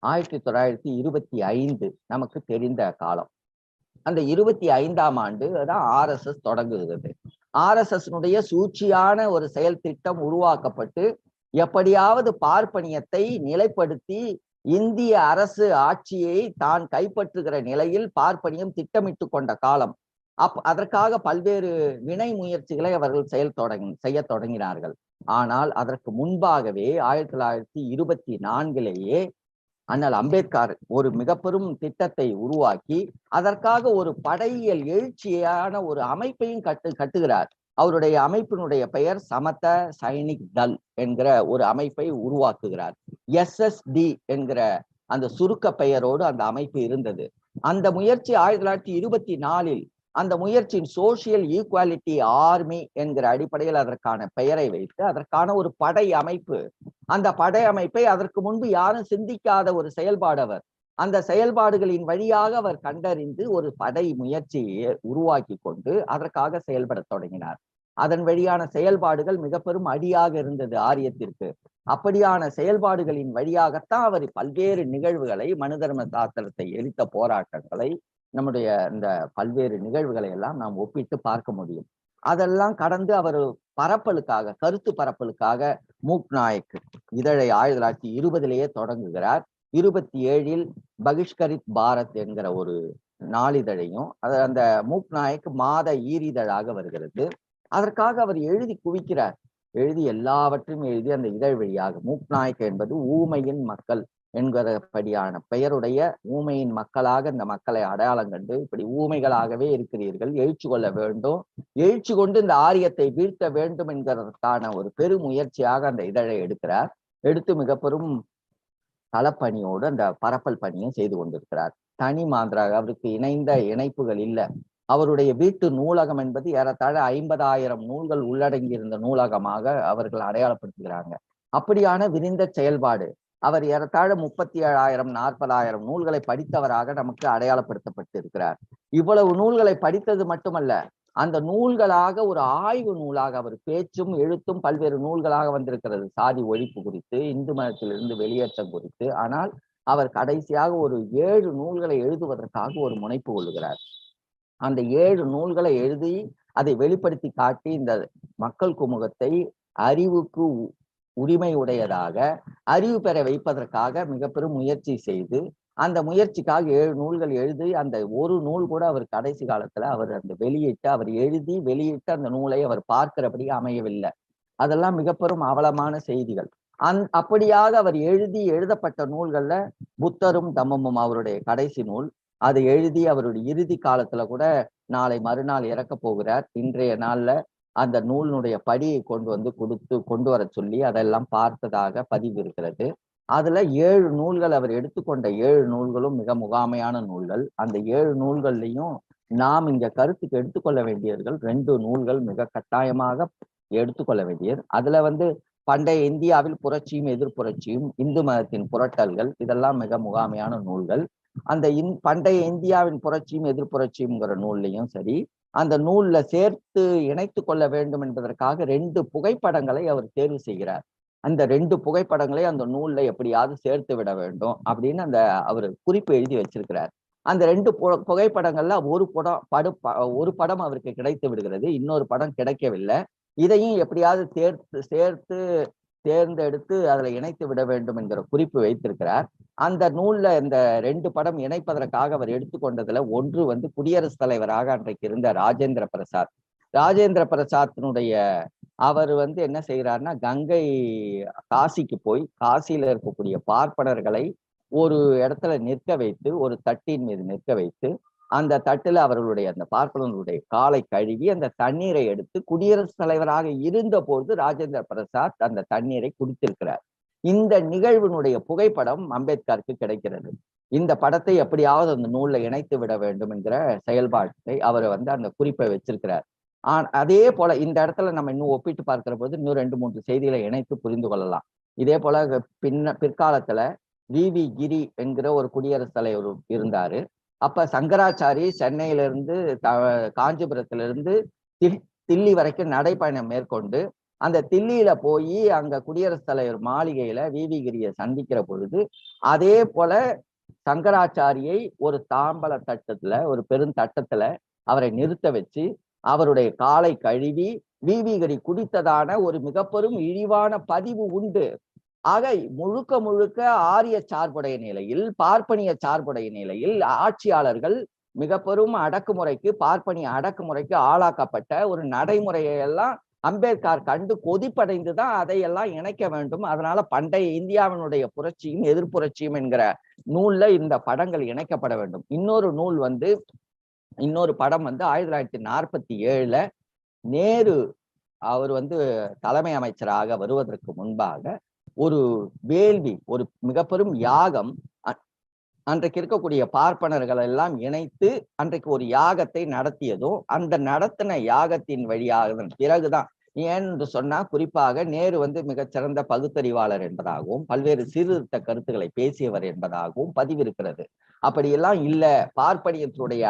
1925 நமக்கு தெரிந்த காலம். அந்த 25ஆம் ஆண்டு தான் RSS தொடங்குகிறது. RSS சூழ்ச்சியான ஒரு செயல் திட்டம் உருவாக்கப்பட்டு எப்படியாவது பார்ப்பனியத்தை நிலைப்படுத்தி இந்திய அரசு ஆட்சியை தான் கைப்பற்றுகிற நிலையில் பார்ப்பனியம் திட்டமிட்டு கொண்ட காலம். அதற்காக பல்வேறு வினை முயற்சிகளை அவர்கள் செய்ய தொடங்கினார்கள். ஆனால் அதற்கு முன்பாகவே 1924 அண்ணல் அம்பேத்கர் ஒரு மிக பெரும் திட்டத்தை உருவாக்கி அதற்காக ஒரு படையியல் எழுச்சியான ஒரு அமைப்பையும் கட்டுகிறார். அவருடைய அமைப்பினுடைய பெயர் சமத்த சைனிக் தல் என்கிற ஒரு அமைப்பை உருவாக்குகிறார். SSD என்கிற அந்த சுருக்க பெயரோடு அந்த அமைப்பு இருந்தது. அந்த முயற்சி 1924 அந்த முயற்சியின் சோசியல் ஈக்குவாலிட்டி ஆர்மி என்கிற அடிப்படையில் அதற்கான பெயரை வைத்து அதற்கான ஒரு படை அமைப்பு, அந்த படை அமைப்பை அதற்கு முன்பு யாரும் சிந்திக்காத ஒரு செயல்பாடு அவர் அந்த செயல்பாடுகளின் வழியாக அவர் கண்டறிந்து ஒரு படை முயற்சியை உருவாக்கி கொண்டு அதற்காக செயல்பட தொடங்கினார். அதன் வழியான செயல்பாடுகள் மிக பெரும் அடியாக இருந்தது ஆரியத்திற்கு. அப்படியான செயல்பாடுகளின் வழியாகத்தான் அவர் பல்வேறு நிகழ்வுகளை, மனு தர்ம சாஸ்திரத்தை எரித்த போராட்டங்களை, நம்முடைய இந்த பல்வேறு நிகழ்வுகளை எல்லாம் நாம் ஒப்பிட்டு பார்க்க முடியும். அதெல்லாம் கடந்து அவர் பரப்பலுக்காக, கருத்து பரப்பலுக்காக மூக் நாயக் இதழை 1920 தொடங்குகிறார். 27 பகிஷ்கரித் பாரத் என்கிற ஒரு நாளிதழையும் அந்த மூக் நாயக் மாத ஈரிதழாக வருகிறது. அதற்காக அவர் எழுதி குவிக்கிறார். எழுதி எல்லாவற்றையும் எழுதி அந்த இதழ் வழியாக, மூக் நாயக் என்பது ஊமையின் மக்கள் என்கிறபடியான பெயருடைய ஊமையின் மக்களாக இந்த மக்களை அடையாளம் கண்டு, இப்படி ஊமைகளாகவே இருக்கிறீர்கள், எழுச்சி கொள்ள வேண்டும், எழுச்சி கொண்டு இந்த ஆரியத்தை வீழ்த்த வேண்டும் என்கிறதற்கான ஒரு பெரும் முயற்சியாக அந்த இதழை எடுக்கிறார். எடுத்து மிக பெரும் களப்பணியோடு அந்த பரப்பல் பணியும் செய்து கொண்டிருக்கிறார். தனி மாந்திராக, அவருக்கு இணைந்த இணைப்புகள் இல்லை. அவருடைய வீட்டு நூலகம் என்பது ஏறத்தாழ 50,000 நூல்கள் உள்ளடங்கியிருந்த நூலகமாக அவர்கள் அடையாளப்படுத்துகிறாங்க. அப்படியான விரிந்த செயல்பாடு. அவர் ஏறத்தாழ 37,000 40,000 நூல்களை படித்தவராக நமக்கு அடையாளப்படுத்தப்பட்டு இருக்கிறார். இவ்வளவு நூல்களை படித்தது மட்டுமல்ல, அந்த நூல்களாக ஒரு ஆய்வு நூலாக அவர் பேச்சும் எழுத்தும் பல்வேறு நூல்களாக வந்திருக்கிறது. சாதி ஒழிப்பு குறித்து, இந்து மதத்திலிருந்து வெளியேற்றம் குறித்து. ஆனால் அவர் கடைசியாக ஒரு 7 நூல்களை எழுதுவதற்காக ஒரு முனைப்பு கொள்ளுகிறார். அந்த 7 நூல்களை எழுதி அதை வெளிப்படுத்தி காட்டி இந்த மக்கள் குமுகத்தை அறிவுக்கு உரிமை உடையதாக அறிவு பெற வைப்பதற்காக மிக பெரும் முயற்சி செய்து, அந்த முயற்சிக்காக 7 நூல்கள் எழுதி, அந்த ஒரு நூல் கூட அவர் கடைசி காலத்துல அவர் அந்த வெளியிட்டு, அவர் எழுதி வெளியிட்டு அந்த நூலை அவர் பார்க்கிறபடி அமையவில்லை. அதெல்லாம் மிக பெரும் அவலமான செய்திகள். அப்படியாக அவர் எழுதப்பட்ட நூல்கள்ல புத்தரும் தம்மமும் அவருடைய கடைசி நூல். அதை எழுதி அவருடைய இறுதி காலத்துல கூட நாளை மறுநாள் இறக்க போகிறார். இன்றைய நாள்ல அந்த நூலினுடைய படியை கொண்டு வர சொல்லி அதெல்லாம் பார்த்ததாக பதிவு இருக்கிறது. அதுல 7 நூல்கள், அவர் எடுத்துக்கொண்ட 7 நூல்களும் மிக முகாமையான நூல்கள். அந்த 7 நூல்கள்லையும் நாம் இங்க கருத்துக்கு எடுத்துக்கொள்ள வேண்டியவர்கள் 2 நூல்கள் மிக கட்டாயமாக எடுத்துக்கொள்ள வேண்டியது. அதுல பண்டைய இந்தியாவில் புரட்சியும் எதிர்ப்புரட்சியும், இந்து மதத்தின் புரட்டல்கள், இதெல்லாம் மிக முகாமையான நூல்கள். அந்த பண்டைய இந்தியாவின் புரட்சியும் எதிர்ப்புரட்சியும்ங்கிற நூல்லையும் சரி, அந்த நூல்ல சேர்த்து இணைத்து கொள்ள வேண்டும் என்பதற்காக 2 புகைப்படங்களை அவர் தேர்வு செய்கிறார். அந்த 2 புகைப்படங்களை அந்த நூல்ல எப்படியாவது சேர்த்து விட வேண்டும் அப்படின்னு அவர் குறிப்பு எழுதி வச்சிருக்கிறார். அந்த 2 புகைப்படங்கள்ல ஒரு படம் அவருக்கு கிடைத்து விடுகிறது, இன்னொரு படம் கிடைக்கவில்லை. இதையும் எப்படியாவது சேர்த்து தேர்ந்தெடுத்து அதுல இணைத்து விட வேண்டும் என்கிற குறிப்பு வைத்திருக்கிறார். அந்த நூல்ல இந்த 2 படம் இணைப்பதற்காக அவர் எடுத்துக்கொண்டதுல ஒன்று குடியரசுத் தலைவராக அன்றைக்கு இருந்த ராஜேந்திர பிரசாத்தினுடைய அவர் என்ன செய்கிறார்னா, கங்கை காசிக்கு போய் காசியில இருக்கக்கூடிய பார்ப்பனர்களை ஒரு இடத்துல நிற்க வைத்து, ஒரு தட்டின் மீது நிற்க வைத்து, அந்த தட்டுல அவர்களுடைய அந்த பார்ப்பனர்களுடைய காலை கழுவி அந்த தண்ணீரை எடுத்து, குடியரசுத் தலைவராக இருந்த போது ராஜேந்திர பிரசாத் அந்த தண்ணீரை குடித்திருக்கிறார். இந்த நிகழ்வினுடைய புகைப்படம் அம்பேத்கருக்கு கிடைக்கிறது. இந்த படத்தை எப்படியாவது அந்த நூல்ல இணைத்து விட வேண்டும் என்கிற செயல்பாட்டை அவர் அந்த குறிப்பை வச்சிருக்கிறார். அதே போல இந்த இடத்துல நம்ம இன்னும் ஒப்பிட்டு பார்க்கிற போது இன்னும் 2-3 செய்திகளை இணைத்து புரிந்து கொள்ளலாம். இதே போல பிற்காலத்துல வி கிரி என்கிற ஒரு குடியரசுத் தலைவர் இருந்தாரு. அப்ப சங்கராச்சாரி சென்னையிலிருந்து காஞ்சிபுரத்திலிருந்து தில்லி வரைக்கும் நடைப்பயணம் மேற்கொண்டு அந்த தில்லியில போய் அங்க குடியரசுத் தலைவர் மாளிகையில வி.வி. கிரியை சந்திக்கிற பொழுது அதே போல சங்கராச்சாரியை ஒரு தாம்பல தட்டத்துல, ஒரு பெருந்தட்டத்துல அவரை நிறுத்த வச்சு அவருடைய காலை கழுவி வி.வி. கிரி குடித்ததான ஒரு மிக பெரும் இழிவான பதிவு உண்டு. ஆக முழுக்க முழுக்க ஆரிய சார்புடைய நிலையில், பார்ப்பனிய சார்புடைய நிலையில் ஆட்சியாளர்கள் மிக பெரும் அடக்குமுறைக்கு, பார்ப்பனிய அடக்குமுறைக்கு ஆளாக்கப்பட்ட ஒரு நடைமுறையை எல்லாம் அம்பேத்கர் கண்டு கொதிப்படைந்துதான் அதையெல்லாம் இணைக்க வேண்டும். அதனால பண்டைய இந்தியாவினுடைய புரட்சியும் எதிர்ப்புரட்சியும் என்கிற நூல்ல இந்த படங்கள் இணைக்கப்பட வேண்டும். இன்னொரு படம் 1947 நேரு அவர் தலைமை அமைச்சராக வருவதற்கு முன்பாக ஒரு வேள்வி, ஒரு மிக பெரும் யாகம், அன்றைக்கு இருக்கக்கூடிய பார்ப்பனர்கள் எல்லாம் இணைத்து அன்றைக்கு ஒரு யாகத்தை நடத்தியதும், அந்த நடத்தின யாகத்தின் வழியாக பிறகுதான், ஏன்னு சொன்னா குறிப்பாக நேரு மிகச்சிறந்த பகுத்தறிவாளர் என்பதாகவும் பல்வேறு சீர்திருத்த கருத்துக்களை பேசியவர் என்பதாகவும் பதிவிருக்கிறது. அப்படியெல்லாம் இல்ல, பார்ப்பனியத்துடைய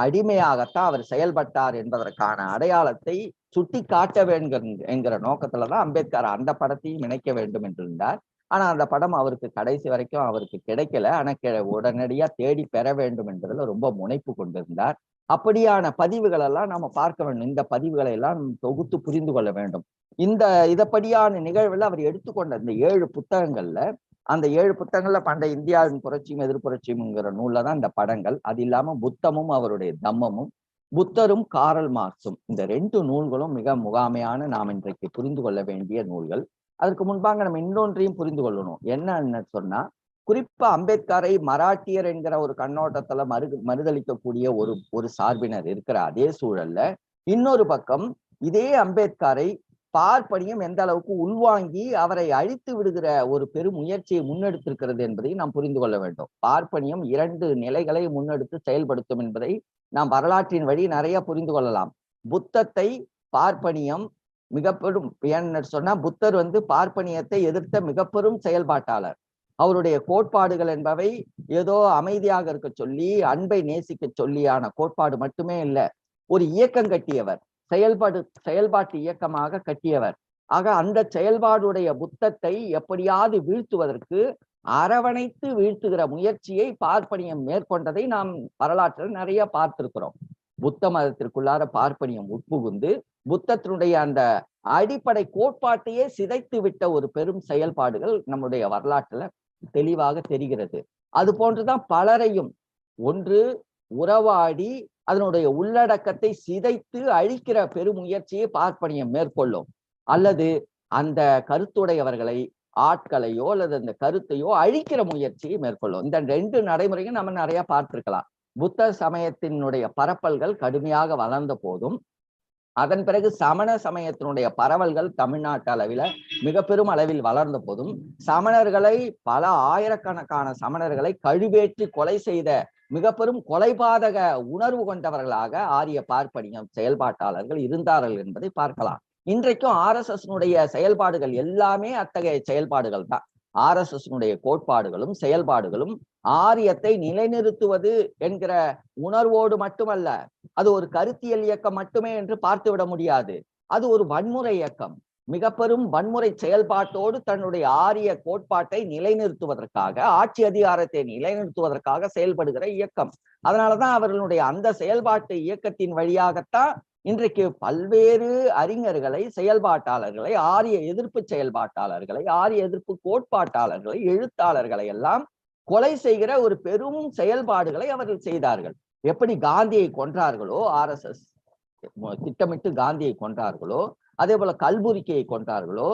அடிமையாகத்தான் அவர் செயல்பட்டார் என்பதற்கான அடையாளத்தை சுட்டி காட்ட வேண்டும் என்கிற நோக்கத்துலதான் அம்பேத்கர் அந்த படத்தையும் இணைக்க வேண்டும் என்றிருந்தார். ஆனா அந்த படம் அவருக்கு கடைசி வரைக்கும் அவருக்கு கிடைக்கல. ஆனா உடனடியா தேடி பெற வேண்டும் என்பதுல ரொம்ப முனைப்பு கொண்டிருந்தார். அப்படியான பதிவுகள் எல்லாம் நாம பார்க்க வேண்டும். இந்த பதிவுகளை எல்லாம் தொகுத்து புரிந்து கொள்ள வேண்டும். இதப்படியான நிகழ்வுல அவர் எடுத்துக்கொண்ட இந்த 7 புத்தகங்கள்ல, அந்த 7 புத்தகங்கள்ல பண்டைய இந்தியாவின் புரட்சியும் எதிர்ப்புரட்சியும்ங்கிற நூல்ல தான் இந்த படங்கள். அது இல்லாம புத்தமும் அவருடைய தம்மமும், புத்தரும் காரல் மார்க்சும், இந்த 2 நூல்களும் மிக முகாமையான நாம் இன்றைக்கு புரிந்து கொள்ள வேண்டிய நூல்கள். அதற்கு முன்பாக நம்ம இன்னொன்றையும் புரிந்து கொள்ளணும். என்னன்னு சொன்னா, குறிப்பா அம்பேத்கரை மராட்டியர் என்கிற ஒரு கண்ணோட்டத்துல மறுதளிக்கக்கூடிய ஒரு சார்பினர் இருக்கிற அதே சூழல்ல, இன்னொரு பக்கம் இதே அம்பேத்கரை பார்ப்பனியம் எந்த அளவுக்கு உள்வாங்கி அவரை அழித்து விடுகிற ஒரு பெரும் முயற்சியை முன்னெடுத்திருக்கிறது என்பதை நாம் புரிந்து கொள்ள வேண்டும். பார்ப்பனியம் 2 நிலைகளை முன்னெடுத்து செயல்படுத்தும் என்பதை நாம் வரலாற்றின் வழி நிறைய புரிந்து கொள்ளலாம். புத்தத்தை பார்ப்பனியம் மிக பெரும், ஏன்னு சொன்னா புத்தர் பார்ப்பனியத்தை எதிர்த்த மிக பெரும் செயல்பாட்டாளர். அவருடைய கோட்பாடுகள் என்பவை ஏதோ அமைதியாக இருக்க சொல்லி, அன்பை நேசிக்க சொல்லியான கோட்பாடு மட்டுமே இல்லை, ஒரு இயக்கம் கட்டியவர், செயல்பாட்டு இயக்கமாக கட்டியவர். ஆக அந்த செயல்பாடுடைய புத்தத்தை எப்படியாவது வீழ்த்துவதற்கு அரவணைத்து வீழ்த்துகிற முயற்சியை பார்ப்பனியம் மேற்கொண்டதை நாம் வரலாற்றில் நிறைய பார்த்திருக்கிறோம். புத்த மதத்திற்குள்ளார பார்ப்பனியம் உட்புகுந்து புத்தத்தினுடைய அந்த அடிப்படை கோட்பாட்டையே சிதைத்து விட்ட ஒரு பெரும் செயல்பாடுகள் நம்முடைய வரலாற்றுல தெளிவாக தெரிகிறது. அது போன்றுதான் பலரையும் ஒன்று உறவாடி அதனுடைய உள்ளடக்கத்தை சிதைத்து அழிக்கிற பெருமுயற்சியை பார்ப்பனியம் மேற்கொள்ளும், அல்லது அந்த கருத்துடையவர்களை, ஆட்களையோ அல்லது அந்த கருத்தையோ அழிக்கிற முயற்சியை மேற்கொள்ளும். இந்த 2 நடைமுறையும் நம்ம நிறைய பார்த்திருக்கலாம். புத்த சமயத்தினுடைய பரப்பல்கள் கடுமையாக வளர்ந்த போதும், அதன் பிறகு சமண சமயத்தினுடைய பரவல்கள் தமிழ்நாட்டு அளவில மிக பெரும் அளவில் வளர்ந்த போதும், சமணர்களை, பல ஆயிரக்கணக்கான சமணர்களை கழுவேற்றி கொலை செய்த மிக பெரும் கொலைபாதக உணர்வு கொண்டவர்களாக ஆரிய பார்ப்பனியம் செயல்பாட்டாளர்கள் இருந்தார்கள் என்பதை பார்க்கலாம். இன்றைக்கும் RSS செயல்பாடுகள் எல்லாமே அத்தகைய செயல்பாடுகள் தான். RSS கோட்பாடுகளும் செயல்பாடுகளும் ஆரியத்தை நிலைநிறுத்துவது என்கிற உணர்வோடு மட்டுமல்ல, அது ஒரு கருத்தியல் இயக்கம் மட்டுமே என்று பார்த்துவிட முடியாது. அது ஒரு வன்முறை இயக்கம், மிக பெரும் வன்முறை செயல்பாட்டோடு தன்னுடைய ஆரிய கோட்பாட்டை நிலைநிறுத்துவதற்காக, ஆட்சி அதிகாரத்தை நிலைநிறுத்துவதற்காக செயல்படுகிற இயக்கம். அதனாலதான் அவர்களுடைய அந்த செயல்பாட்டு இயக்கத்தின் வழியாகத்தான் இன்றைக்கு பல்வேறு அறிஞர்களை, செயல்பாட்டாளர்களை, ஆரிய எதிர்ப்பு செயல்பாட்டாளர்களை, ஆரிய எதிர்ப்பு கோட்பாட்டாளர்களை, எழுத்தாளர்களை எல்லாம் கொலை செய்கிற ஒரு பெரும் செயல்பாடுகளை அவர்கள் செய்தார்கள். எப்படி காந்தியை கொன்றார்களோ, RSS திட்டமிட்டு காந்தியை கொன்றார்களோ, அதே போல கல்புர்கியை கொன்றார்களோ,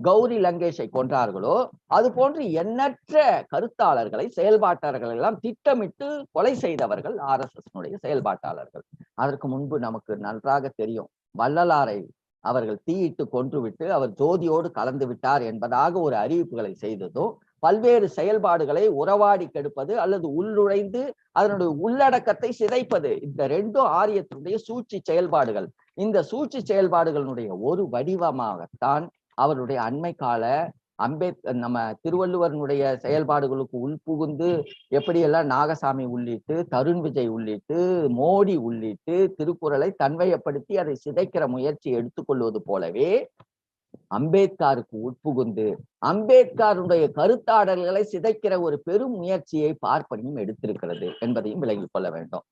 கௌரி லங்கேஷை கொன்றார்களோ, அது போன்று எண்ணற்ற கருத்தாளர்களை, செயல்பாட்டாளர்கள் எல்லாம் திட்டமிட்டு கொலை செய்தவர்கள் RSS செயல்பாட்டாளர்கள். அதற்கு முன்பு நமக்கு நன்றாக தெரியும், வள்ளலாரை அவர்கள் தீயிட்டு கொன்றுவிட்டு அவர் ஜோதியோடு கலந்து விட்டார் என்பதாக ஒரு அறிவிப்புகளை செய்ததோ, பல்வேறு செயல்பாடுகளை உறவாடி கெடுப்பது அல்லது உள்நுழைந்து அதனுடைய உள்ளடக்கத்தை சிதைப்பது, இந்த 2 ஆரியத்தினுடைய சூழ்ச்சி செயல்பாடுகள். இந்த சூழ்ச்சி செயல்பாடுகளுடைய ஒரு வடிவமாகத்தான் அவருடைய அண்மை கால நம்ம திருவள்ளுவனுடைய செயல்பாடுகளுக்கு உள்புகுந்து எப்படியெல்லாம் நாகசாமி உள்ளிட்டு, தருண் விஜய் உள்ளிட்டு, மோடி உள்ளிட்டு திருக்குறளை தன்வயப்படுத்தி அதை சிதைக்கிற முயற்சி எடுத்துக்கொள்வது போலவே அம்பேத்கருக்கு உட்புகுந்து அம்பேத்கருடைய கருத்தாடல்களை சிதைக்கிற ஒரு பெரும் முயற்சியை பார்ப்பனியும் எடுத்திருக்கிறது என்பதையும் விளங்கிக் கொள்ள வேண்டும்.